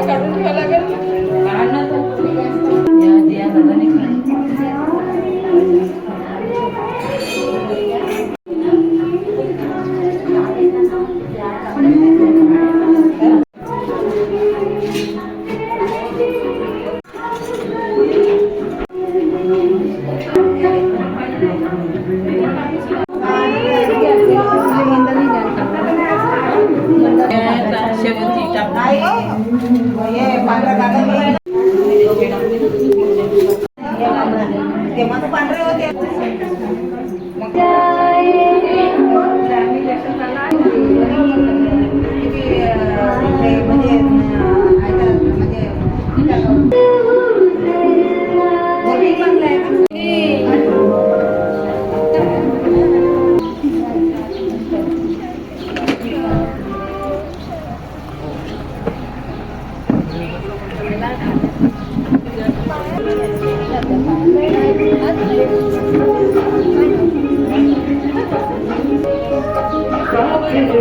काढून ठेवा लागेल.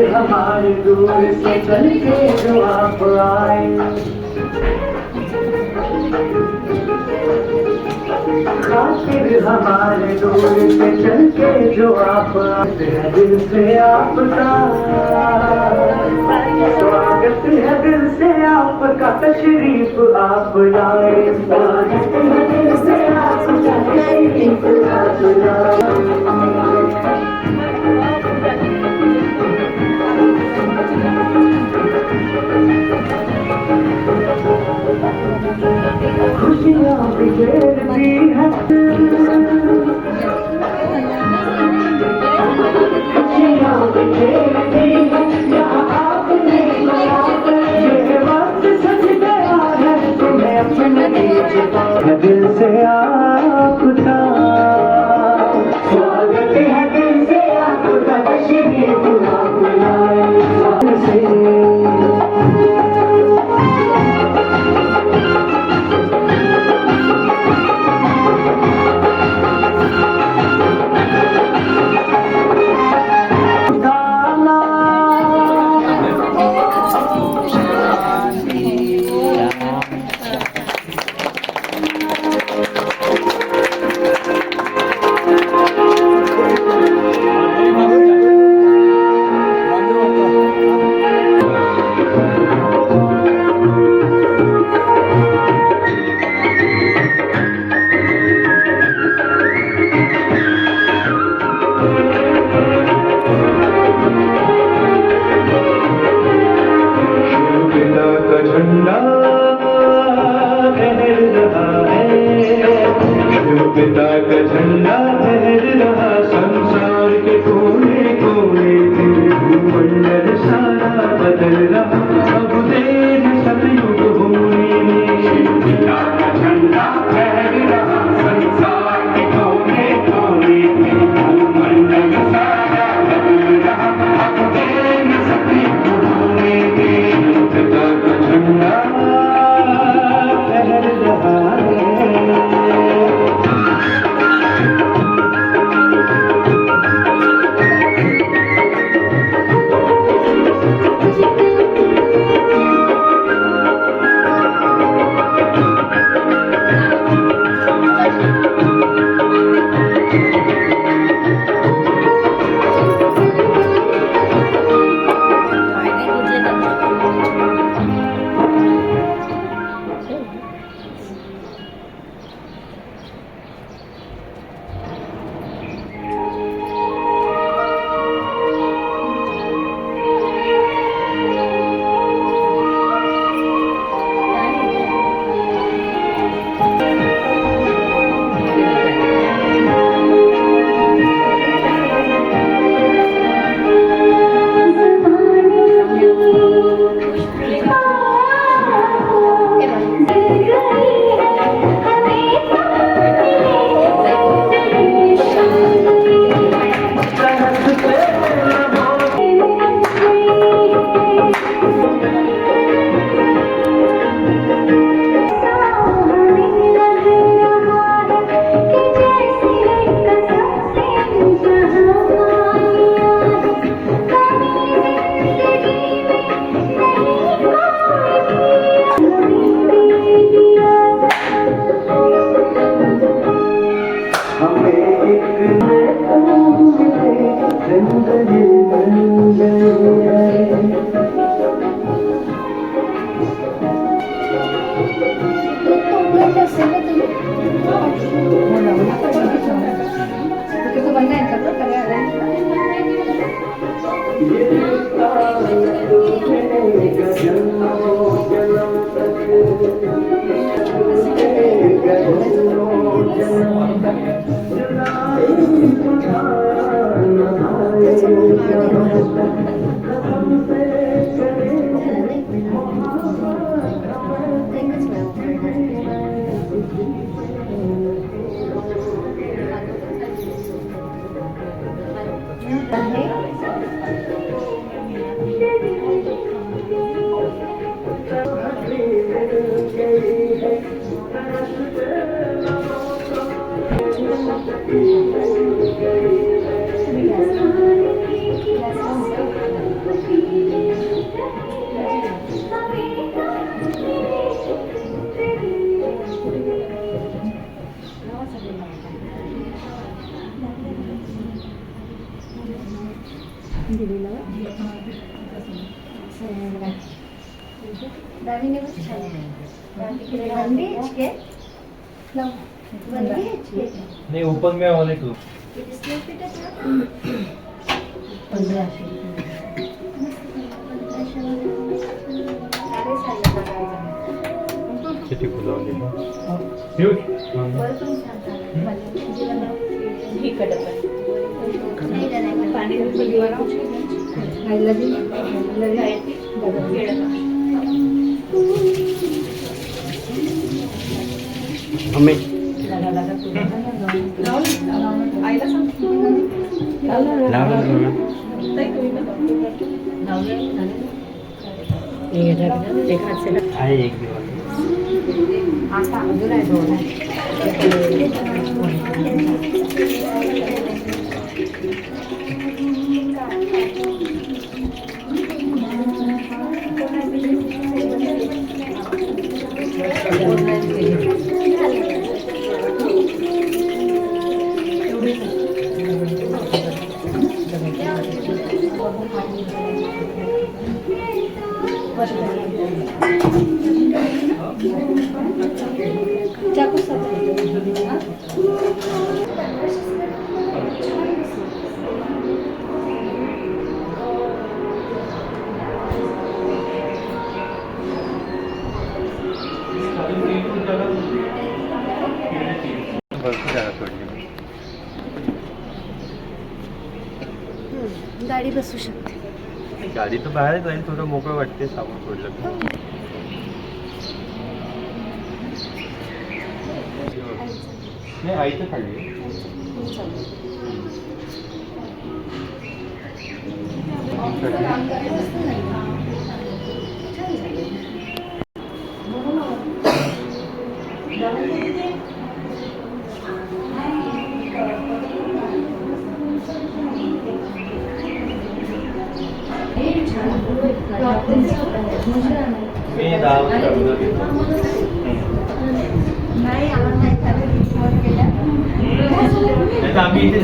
हमारे दूर से चल के जो आप आए, खातिर हमारे दूर से चल के जो आप आते हैं, दिल से आपका स्वागत है, दिल से आपका तशरीफ आप लाए, स्वागत है दिल से आपका तशरीफ आप लाए। खुशियाँ बिखेरती हैं, खुशियाँ बिखेरती हैं, यहाँ आपने ये वक्त सज गया है, तुम्हें अपने दिल से आपका स्वागत है, दिल से आपका तशरीफ आप लाए। पिता का झंडा लहर रहा संसार के कोने कोने में, भूमंडल सारा बदल रहा अब देर सतयुग होने में। पिता का झंडा लहर रहा संसार के कोने कोने में, भूमंडल सारा बदल रहा अब देर सतयुग होने में। पिता का झंडा लहर रहा है। नहीं ओपन में वाले को किती फुलावली मम्मी आहे एक दिवस आता अजून आहे दोन गाडी बसू शकते गाडी तर बाहेर जाईल थोडं मोकळं वाटते सावध सोडलं नाही आईचं खाली मी आम्ही इथे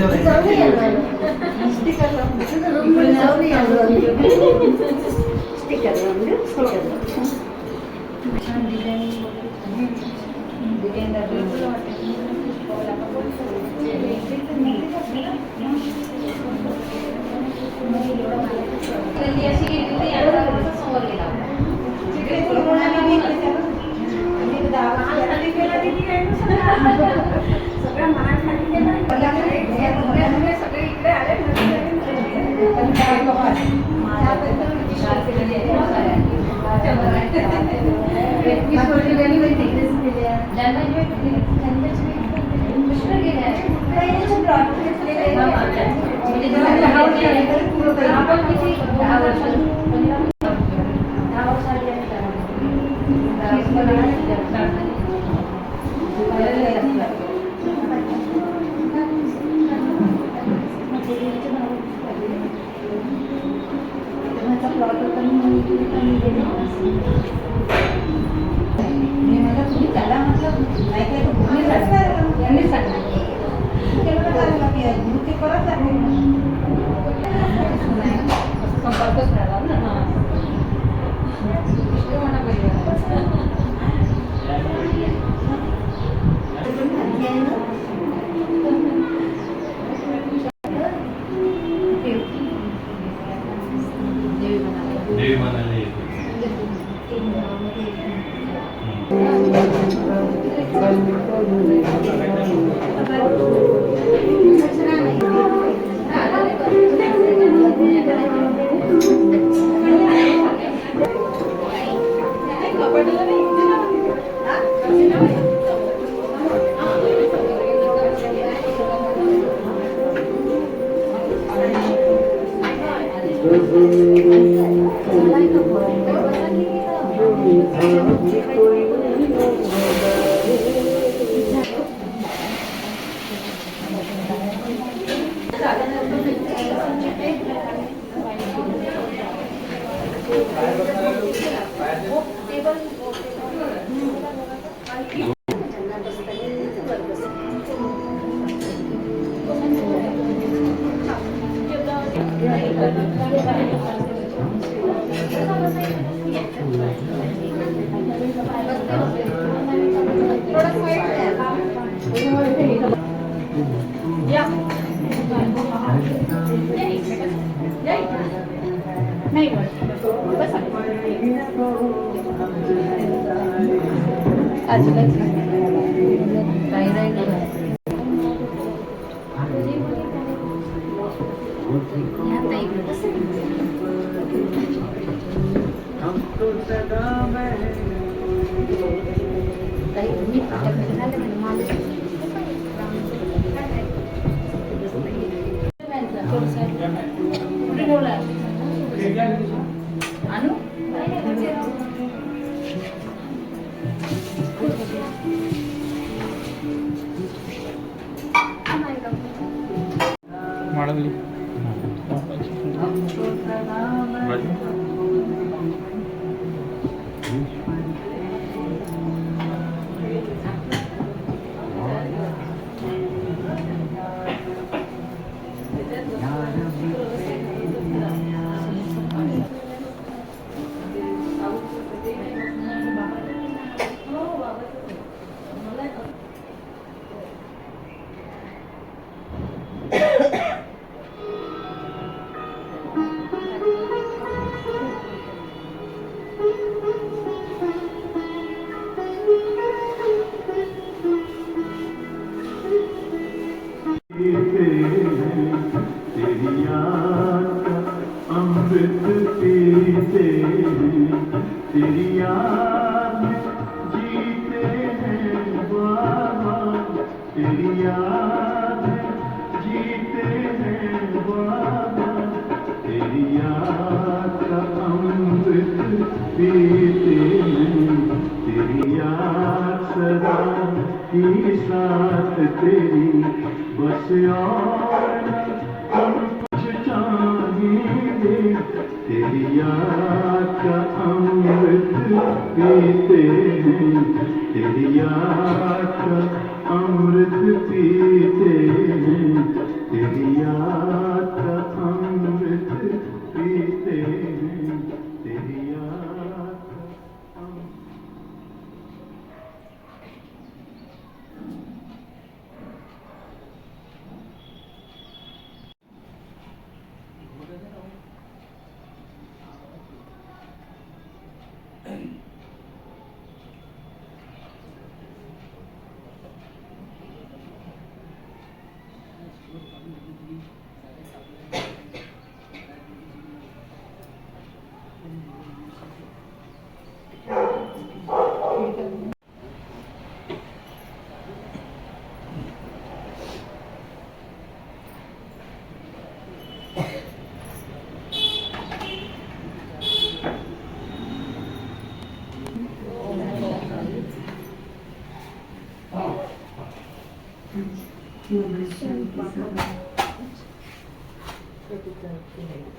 हमको सदा में ಮಾಡಲಿ तेरी याद का अमृत पीते हैं, तेरी याद में जीते हैं बाबा, तेरी याद में जीते हैं बाबा, तेरी याद का अमृत पीते हैं, तेरी याद सदा ही साथ तेरी, बस और हम कुछ चाहेंगे, तेरी याद का अमृत पीते हैं, तेरी याद का अमृत पीते हैं, तेरी याद का अमृत पीते हैं, तेरी याद का अमृत।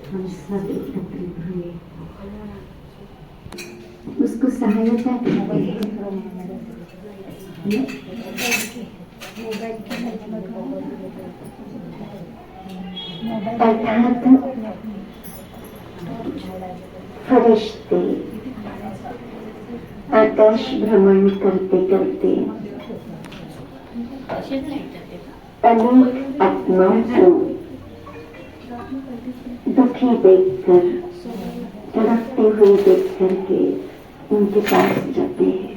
हम सब एकत्रित हुए उसको सहायता करते हैं। अर्थात फरिश्ते आकाश भ्रमण करते करते अनेक आत्माओं को दुखी देखकर, तड़पते हुए देख करके उनके पास जाते हैं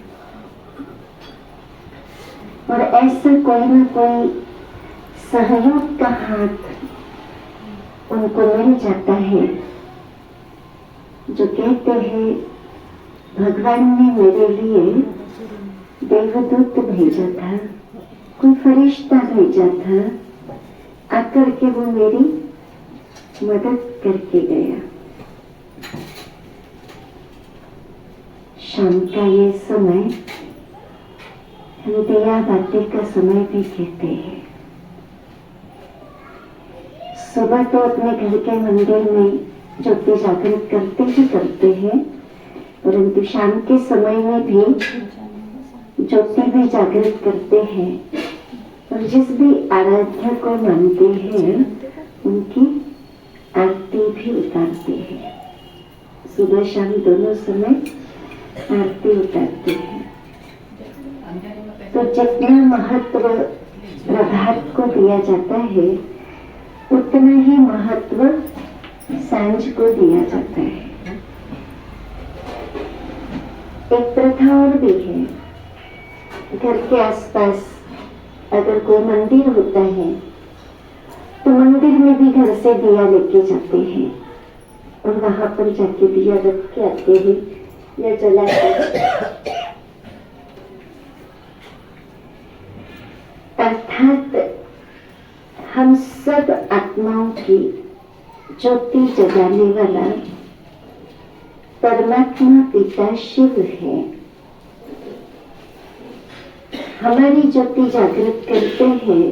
और ऐसा कोई ना कोई सहयोग का हाथ उनको मिल जाता है जो कहते हैं भगवान ने मेरे लिए देवदूत भेजा था, कोई फरिश्ता भेजा था, आकर के वो मेरी मदद करके गया। शाम का ये समय हम दिया बाती का समय भी कहते हैं। सुबह तो अपने घर के मंदिर में ज्योति जागृत करते ही करते हैं, परंतु शाम के समय में भी ज्योति भी जागृत करते हैं और जिस भी आराध्य को मानते हैं उनकी आरती भी उतारते हैं। सुबह शाम दोनों समय आरती उतारते हैं। तो जितना महत्व प्रभात को दिया जाता है, उतना ही महत्व सांझ को दिया जाता है। एक प्रथा और भी है, घर के आसपास अगर कोई मंदिर होता है तो मंदिर में भी घर से दिया लेके जाते हैं और वहां पर जाके दिया रख के आते हैं या जलाते हैं। अर्थात हम सब आत्माओं की ज्योति जगाने वाला परमात्मा पिता शिव है। हमारी ज्योति जागृत करते हैं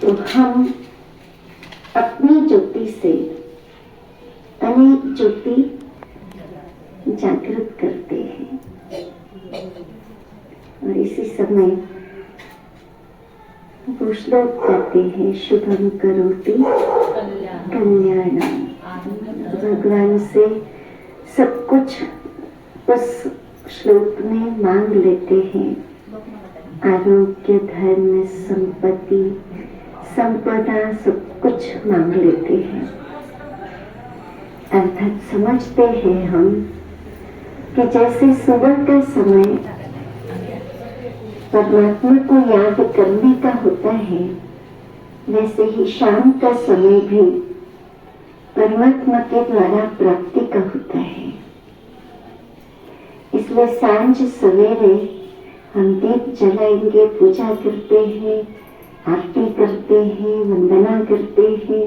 तो हम अपनी ज्योति से अनेक ज्योति जागृत करते हैं। और इसी समय वो श्लोक कहते हैं, शुभम करोति कल्याणम। भगवान से सब कुछ उस श्लोक में मांग लेते हैं, आरोग्य, धन, संपत्ति, संपदा, सब कुछ मांग लेते हैं। अर्थात समझते हैं हम कि जैसे सुबह का समय परमात्मा को याद करने का होता है, वैसे ही शाम का समय भी परमात्मा के द्वारा प्राप्ति का होता है। इसलिए सांझ सवेरे हम दीप जलाएंगे, पूजा करते हैं, आरती करते हैं, वंदना करते हैं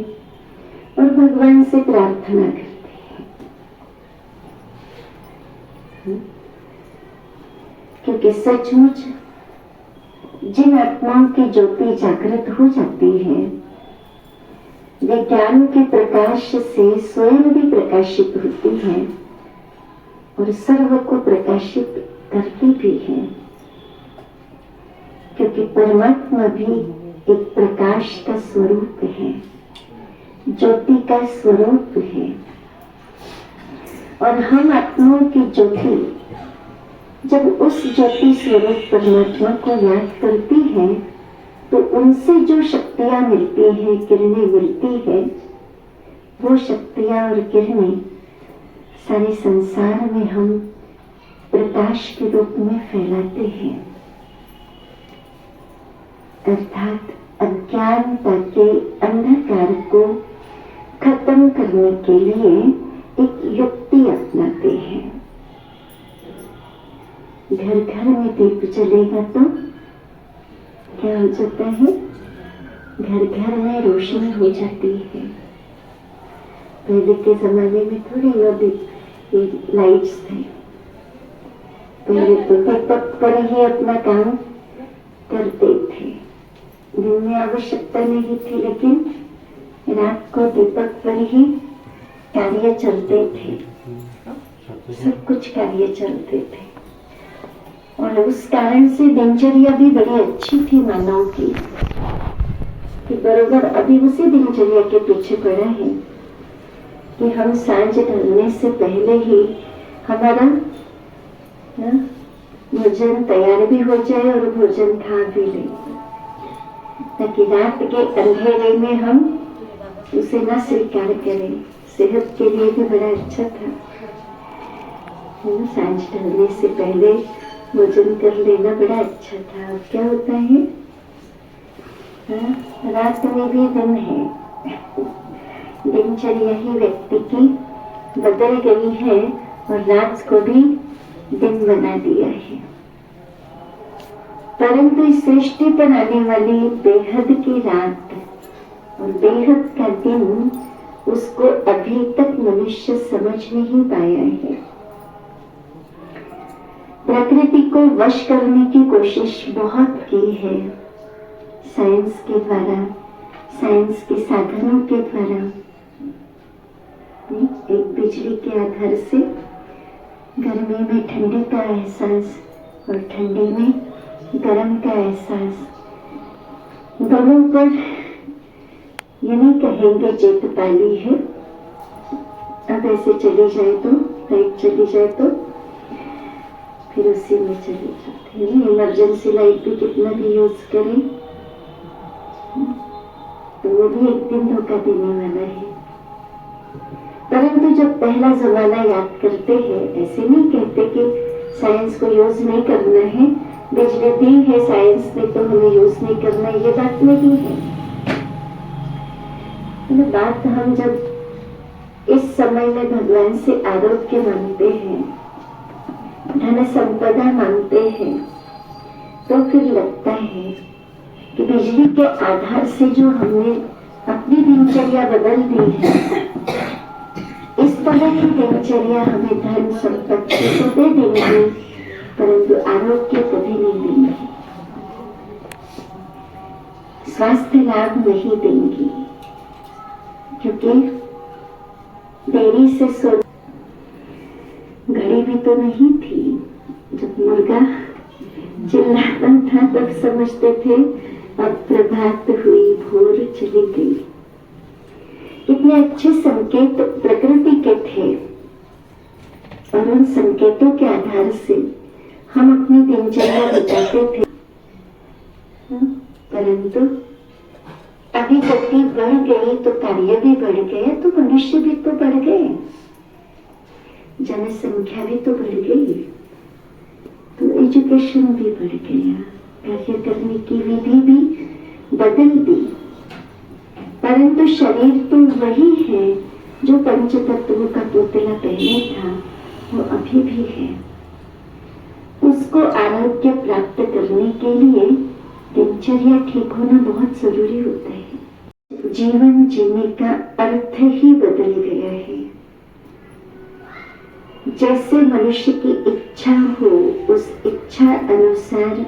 और भगवान से प्रार्थना करते हैं। क्योंकि सचमुच जिन आत्माओं की ज्योति जागृत हो जाती है, वे ज्ञान के प्रकाश से स्वयं भी प्रकाशित होती है और सर्व को प्रकाशित करती भी है। क्योंकि परमात्मा भी एक प्रकाश का स्वरूप है, ज्योति का स्वरूप है। और हम आत्माओं की ज्योति जब उस ज्योति स्वरूप परमात्मा को याद करती है तो उनसे जो शक्तियां मिलती है, किरणें मिलती है, वो शक्तियां और किरणें सारे संसार में हम प्रकाश के रूप में फैलाते हैं। अर्थात अज्ञानता के अंधकार को खत्म करने के लिए एक युक्ति अपनाते हैं। घर घर में दीप जलेगा तो क्या हो जाता है? घर घर में रोशनी हो जाती है। पहले के जमाने में थोड़ी लाइट्स थे, पहले तो दीपक पर ही अपना काम करते थे। दिन में आवश्यकता नहीं थी, लेकिन रात को दीपक पर ही कार्य चलते थे, सब कुछ कार्य चलते थे। और उस कारण से दिनचर्या भी बड़ी अच्छी थी मानव की, कि बरोबर अभी उसी दिनचर्या के पीछे पड़ा है कि हम सांझ ढलने से पहले ही हमारा भोजन तैयार भी हो जाए और भोजन खा भी ले, ताकि रात के अंधेरे में हम उसे न स्वीकार करें। सेहत के लिए भी बड़ा अच्छा था, सांझ ढलने से पहले भोजन कर लेना बड़ा अच्छा था। अब क्या होता है, रात में भी दिन है। दिनचर्या ही व्यक्ति की बदल गई है और रात को भी दिन बना दिया है। परंतु इस सृष्टि पर आने वाली बेहद की रात और बेहद का दिन, उसको अभी तक मनुष्य समझ नहीं पाया है। प्रकृति को वश करने की कोशिश बहुत की है, साइंस के द्वारा, साइंस के साधनों के द्वारा। एक बिजली के आधार से गर्मी में ठंडी का एहसास और ठंडी में गर्म का एहसास, दोनों पर ये नहीं कहेंगे जीत पाली है। अब ऐसे चली जाए तो, लाइट चली जाए तो फिर उसी में चले जाते हैं। इमरजेंसी लाइट भी कितना भी यूज करें तो वो भी एक दिन धोखा देने वाला है। परंतु जब पहला जमाना याद करते हैं, ऐसे नहीं कहते कि साइंस को यूज नहीं करना है, बिजली दी है साइंस ने तो हमें यूज नहीं करना, ये बात नहीं है। बात हम जब इस समय में भगवान से आरोग्य मांगते हैं, धन संपदा मांगते हैं, तो फिर लगता है कि बिजली के आधार से जो हमने अपनी दिनचर्या बदल दी है, इस तरह की दिनचर्या हमें धन संपत्ति तो दे देंगे, परंतु आरोग्य कभी नहीं देंगे, स्वास्थ्य लाभ नहीं देंगी। क्योंकि देरी से सो घड़ी भी तो नहीं थी। जब मुर्गा चिल्लाता था तब समझते थे अब प्रभात हुई, भोर चली गई। कितने अच्छे संकेत प्रकृति के थे और उन संकेतों के आधार से हम अपनी दिनचर्या बिताते थे। परंतु अभी गति बढ़ गई तो कार्य भी बढ़ गया, तो मनुष्य भी तो बढ़ गए, जनसंख्या भी तो बढ़ गई, तो एजुकेशन भी बढ़ गया, कार्य करने की विधि भी बदल दी। परंतु शरीर तो वही है जो पंच तत्वों का पुतला पहले था, वो अभी भी है। उसको आरोग्य प्राप्त करने के लिए दिनचर्या ठीक होना बहुत जरूरी होता है। जीवन जीने का अर्थ ही बदल गया है। जैसे मनुष्य की इच्छा हो, उस इच्छा अनुसार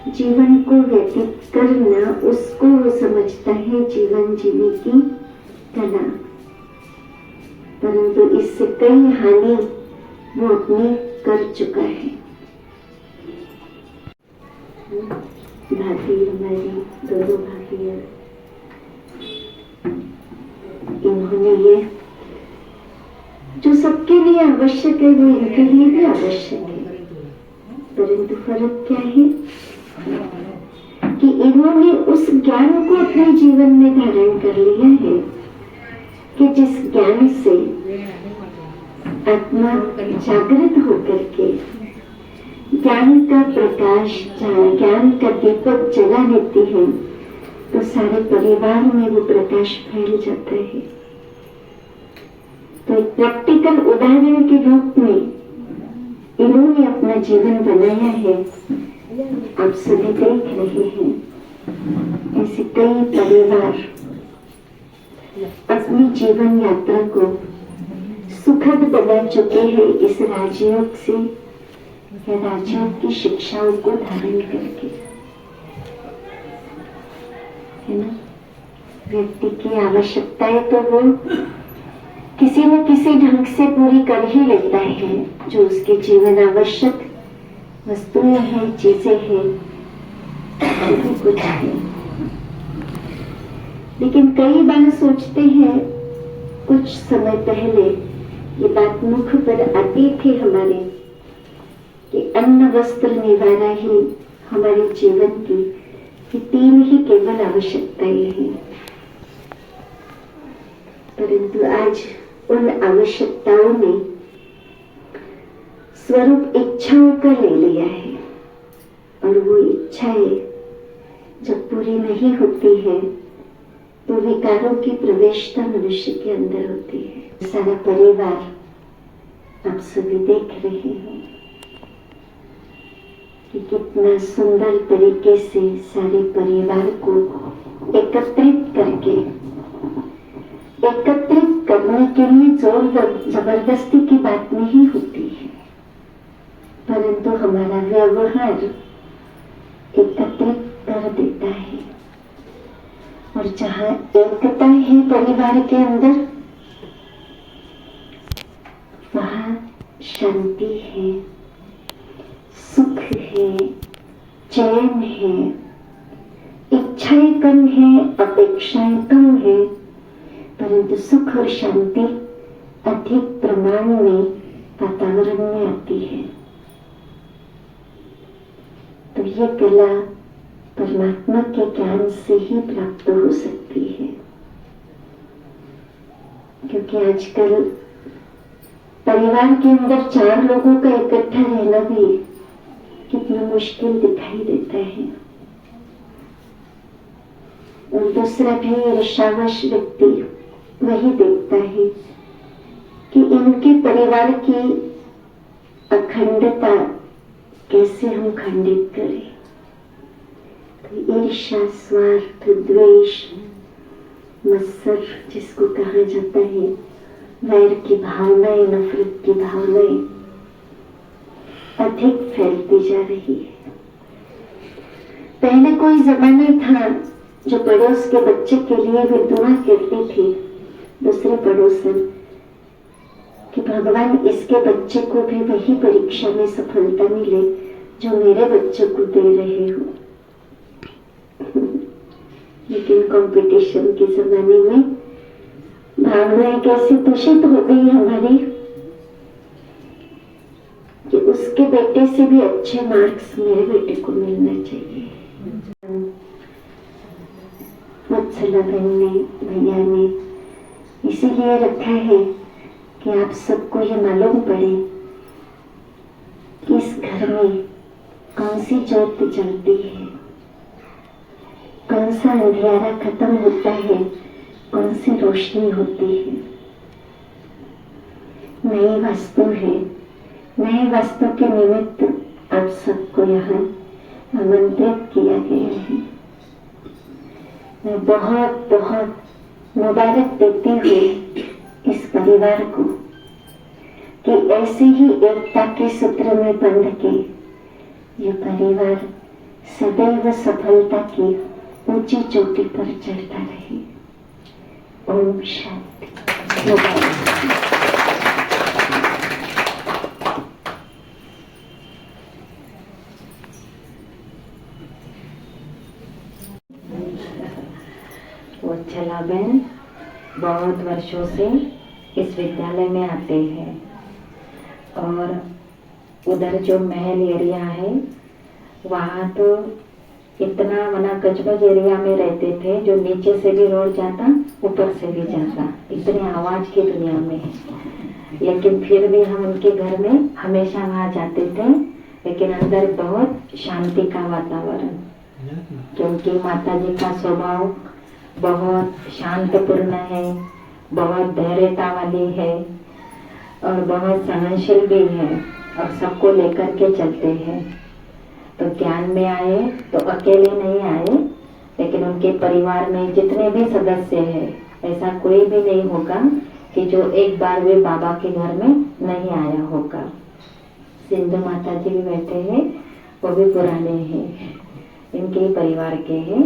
जीवन को व्यतीत करना, उसको वो समझता है जीवन जीने की कला। परंतु इससे कई हानि वो अपनी कर चुका है। भाभी हमारी दोनों भाभियां, इन्होंने ये जो सबके लिए आवश्यक है वो इनके लिए भी आवश्यक है। परंतु फर्क क्या है कि इन्होंने उस ज्ञान को अपने जीवन में धारण कर लिया है कि जिस ज्ञान से आत्मा जागृत होकर के ज्ञान का प्रकाश, ज्ञान का दीपक जला लेती है, तो सारे परिवार में वो प्रकाश फैल जाता है। तो एक प्रैक्टिकल उदाहरण के रूप में इन्होंने अपना जीवन बनाया है। आप सभी देख रहे हैं, ऐसे कई परिवार अपनी जीवन यात्रा को सुखद बना चुके हैं इस राजयोग से या राजयोग की शिक्षाओं को धारण करके, है ना। व्यक्ति की आवश्यकताएं तो वो किसी न किसी ढंग से पूरी कर ही लेता है, जो उसके जीवन आवश्यक वस्तुएं हैं, चीजें हैं, जो भी कुछ है। लेकिन कई बार सोचते हैं, कुछ समय पहले ये बात मुख पर आती थी हमारे, कि अन्न वस्त्र निवारा ही हमारे जीवन की ये तीन ही केवल आवश्यकताएं हैं। परंतु आज उन आवश्यकताओं ने स्वरूप इच्छाओं का ले लिया है, और वो इच्छाएं जब पूरी नहीं होती है तो विकारों की प्रवेशता मनुष्य के अंदर होती है। सारा परिवार आप सभी देख रहे हो कि कितना सुंदर तरीके से सारे परिवार को एकत्रित करने के लिए जोर जबरदस्ती की बात नहीं होती है, परंतु हमारा व्यवहार एकत्रित कर देता है। और जहाँ एकता है परिवार के अंदर, वहाँ शांति है, सुख है, चैन है, इच्छाएं कम है, अपेक्षाएं कम है, परंतु सुख और शांति अधिक प्रमाण में वातावरण में आती है। तो ये कला परमात्मा के ज्ञान से ही प्राप्त हो सकती है। क्योंकि आजकल परिवार के अंदर 4 लोगों का इकट्ठा रहना भी कितना मुश्किल दिखाई देता है। और दूसरा भी ईर्ष्यावश व्यक्ति वही देखता है कि इनके परिवार की अखंडता कैसे हम खंडित करें। तो ईर्ष्या, स्वार्थ, द्वेष, मत्सर जिसको कहा जाता है, वैर की भावनाएं, नफरत की भावनाएं अधिक फैलती जा रही है। पहले कोई जमाना था जो पड़ोस के बच्चे के लिए भी दुआ करती थी दूसरे पड़ोसन कि भगवान इसके बच्चे को भी वही परीक्षा में सफलता मिले जो मेरे बच्चों को दे रहे हो। लेकिन कंपटीशन के जमाने में भावनाएं कैसे दूषित हो गई हमारी कि उसके बेटे से भी अच्छे मार्क्स मेरे बेटे को मिलना चाहिए। वत्सला बहन ने, भैया ने इसीलिए रखा है कि आप सबको ये मालूम पड़े कि इस घर में कौन सी ज्योत जलती है, कौन सा अंधियारा खत्म होता है, कौन सी रोशनी होती है। नई वास्तु है, नए वास्तु के निमित्त आप सबको यहाँ आमंत्रित किया गया है। मैं बहुत बहुत मुबारक देती हूँ इस परिवार को कि ऐसे ही एकता के सूत्र में बंध के ये परिवार सदैव सफलता की ऊंची चोटी पर चढ़ता रहे। ओम शांति। वत्सला बहन बहुत वर्षों से इस विद्यालय में आते हैं और उधर जो महल एरिया है वहाँ तो इतना वना गजबज एरिया में रहते थे जो नीचे से भी रोड जाता, ऊपर से भी जाता, इतनी आवाज की दुनिया में। लेकिन फिर भी हम उनके घर में हमेशा वहाँ जाते थे, लेकिन अंदर बहुत शांति का वातावरण, क्योंकि माता जी का स्वभाव बहुत शांतपूर्ण है, बहुत धैर्यता वाली है और बहुत सहनशील भी है और सबको लेकर के चलते हैं। तो ज्ञान में आए तो अकेले नहीं आए, लेकिन उनके परिवार में जितने भी सदस्य हैं ऐसा कोई भी नहीं होगा कि जो एक बार वे बाबा के घर में नहीं आया होगा। सिंधु माता जी भी बैठे हैं, वो भी पुराने हैं, इनके ही परिवार के हैं।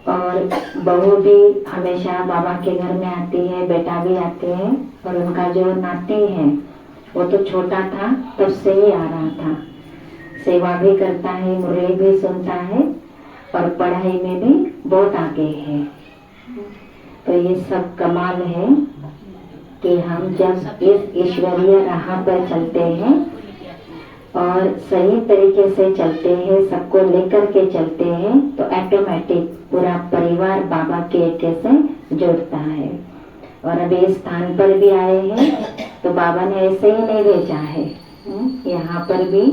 और बहू भी हमेशा बाबा के घर में आती है, बेटा भी आते हैं। और उनका जो नाती है वो तो छोटा था तब से ही आ रहा था, सेवा भी करता है, मुरली भी सुनता है और पढ़ाई में भी बहुत आगे है। तो ये सब कमाल है कि हम जब इस ईश्वरीय राह पर चलते हैं और सही तरीके से चलते हैं, सबको लेकर के चलते हैं, तो ऑटोमेटिक पूरा परिवार बाबा के एके से जुड़ता है। और अभी इस स्थान पर भी आए हैं तो बाबा ने ऐसे ही नहीं भेजा है, यहाँ पर भी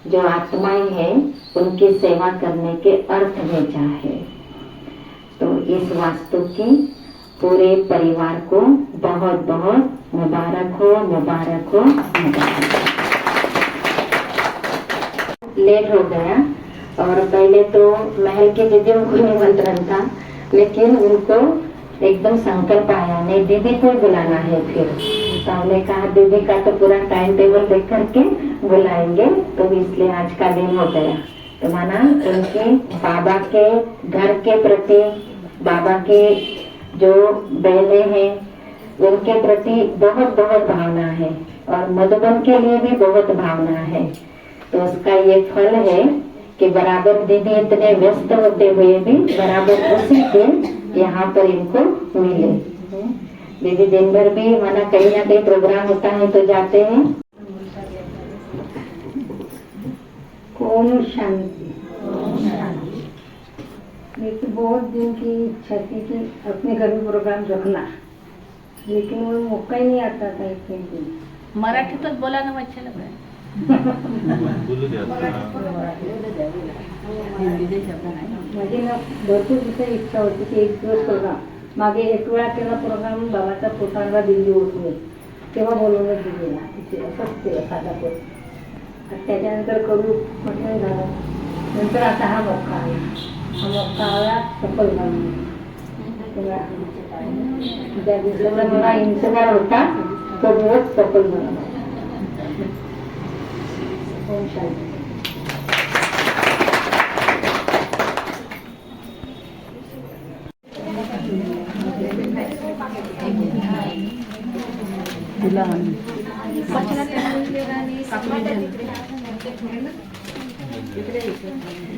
जो आत्माएं हैं उनकी सेवा करने के अर्थ भेजा है। तो इस वास्तु की पूरे परिवार को बहुत बहुत मुबारक हो, मुबारक हो, मुबारक। लेट हो गया और पहले तो महल की दीदियों को निमंत्रण था, लेकिन उनको एकदम संकल्प आया नहीं दीदी को बुलाना है। फिर तो हमने कहा दीदी का तो पूरा टाइम टेबल देख करके बुलाएंगे, तो इसलिए आज का दिन हो गया। तो माना उनके बाबा के घर के प्रति, बाबा के जो बहने हैं उनके प्रति बहुत बहुत भावना है और मधुबन के लिए भी बहुत भावना है। तो उसका ये फल है कि बराबर दीदी इतने व्यस्त होते हुए भी बराबर उसी दिन यहाँ पर इनको मिले। दीदी दिन भर भी माना कहीं ना कहीं प्रोग्राम होता है तो जाते हैं। ओम शांति। मेरी बहुत दिन की इच्छा थी कि अपने घर में प्रोग्राम रखना, लेकिन वो मौका ही नहीं आता था इतने दिन। मराठीतच बोला ना वच्छला काय माझी ना भरपूर दिवसाची इच्छा होती की एक दिवस प्रोग्राम, मागे एक वेळा केला प्रोग्राम बाबाचा पोटांना दिल्ली उठणे, तेव्हा बोलवलं दिल्लीला तिथे असंच केलं साधा करून. त्याच्यानंतर करू म्हटलं झालं. नंतर आता हा मौका आला, हा मौका आला सफल झाला. त्या दिवसाला मला इंतजार होता, तो दिवस सफल झाला. ओम शांती.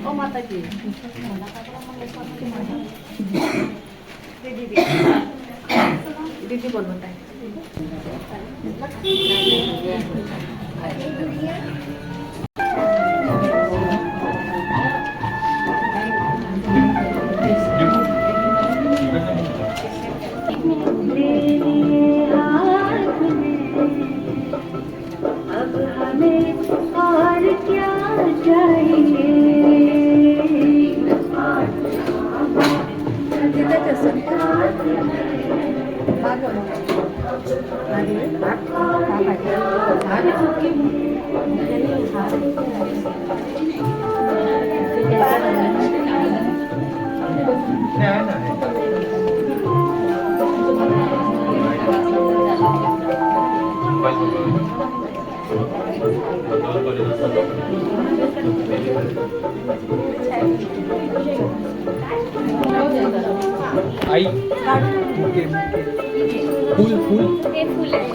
ओ माताजी दीदी बोलवत आहे. अब हमें और क्या चाहिए. आई फूल फूल हे फुल आहे.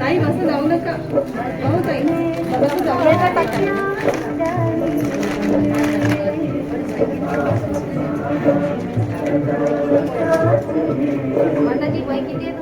ताई असं जाऊ नका. हो ताई असं जाऊ माताजी वय किती आहे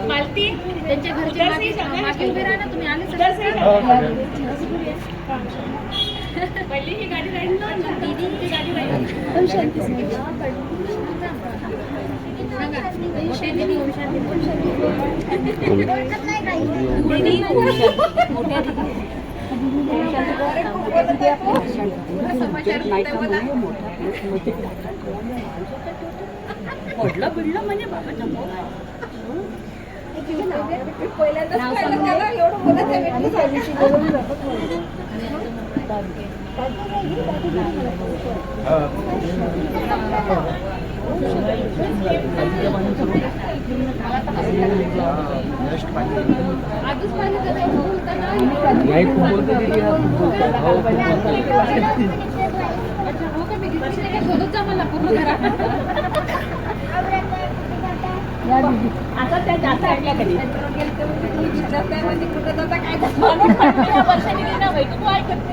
मालती त्यांच्या घरची मागे उभे राहा ना तुम्ही आले पहिली ही गाडी राहील ना दीदी ही गाडी राहील पडलं बिडलं म्हणजे बाबाच्या आता त्या जास्त ऐकल्या कधी कुठं जाता काय वर्षाने ना बाई तू काय करते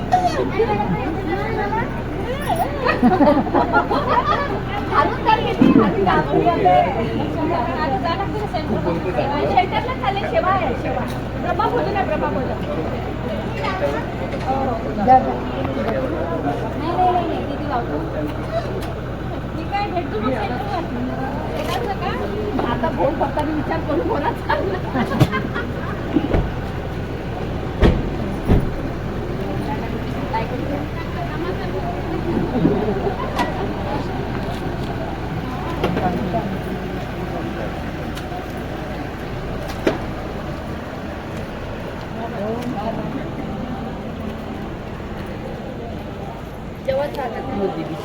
शेल्टरला खाली शेवा आहे शेवा प्रभा बोलू ना प्रभा बोल नाही तिथे लावतो ठीक आहे भेटतो मग का आता फोन करताना विचार करून कोणाचा हो दीदी